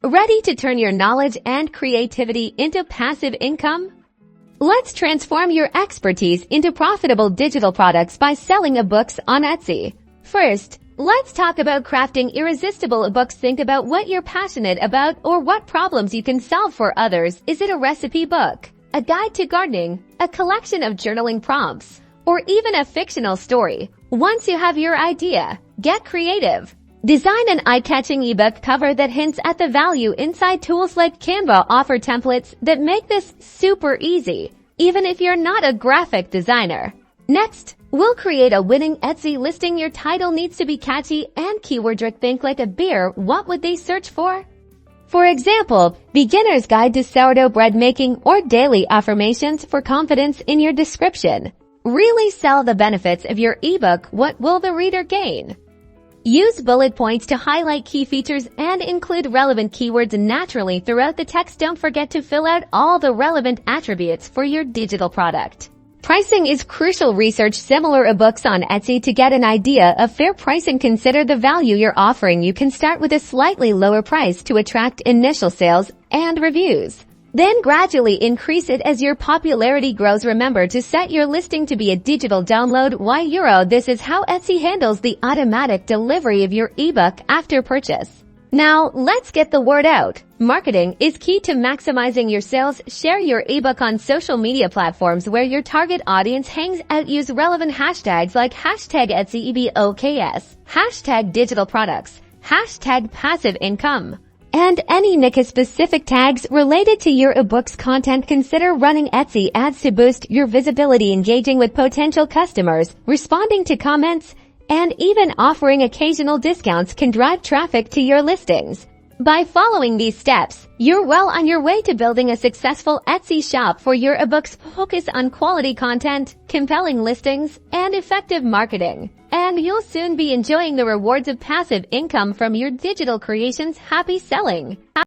Ready to turn your knowledge and creativity into passive income? Let's transform your expertise into profitable digital products by selling eBooks on Etsy. First, let's talk about crafting irresistible eBooks. Think about what you're passionate about or what problems you can solve for others. Is it a recipe book, a guide to gardening, a collection of journaling prompts, or even a fictional story? Once you have your idea, get creative. Design an eye-catching ebook cover that hints at the value inside. Tools like Canva offer templates that make this super easy, even if you're not a graphic designer. Next, we'll create a winning Etsy listing. Your title needs to be catchy and keyword-rich. Think like a beer. What would they search for? For example, Beginner's Guide to Sourdough Bread Making or Daily Affirmations for confidence in your description. Really sell the benefits of your ebook. What will the reader gain? Use bullet points to highlight key features and include relevant keywords naturally throughout the text. Don't forget to fill out all the relevant attributes for your digital product. Pricing is crucial. Research similar ebooks on Etsy to get an idea of fair pricing. Consider the value you're offering. You can start with a slightly lower price to attract initial sales and reviews. Then gradually increase it as your popularity grows. Remember to set your listing to be a digital download. €1. This is how Etsy handles the automatic delivery of your ebook after purchase. Now, let's get the word out. Marketing is key to maximizing your sales. Share your ebook on social media platforms where your target audience hangs out. Use relevant hashtags like #EtsyEBooks, #digital-products, #passive income, and any Nika-specific tags related to your ebook's content. Consider running Etsy ads to boost your visibility, engaging with potential customers, responding to comments, and even offering occasional discounts can drive traffic to your listings. By following these steps, you're well on your way to building a successful Etsy shop for your ebooks. Focus on quality content, compelling listings, and effective marketing, and you'll soon be enjoying the rewards of passive income from your digital creations. Happy selling!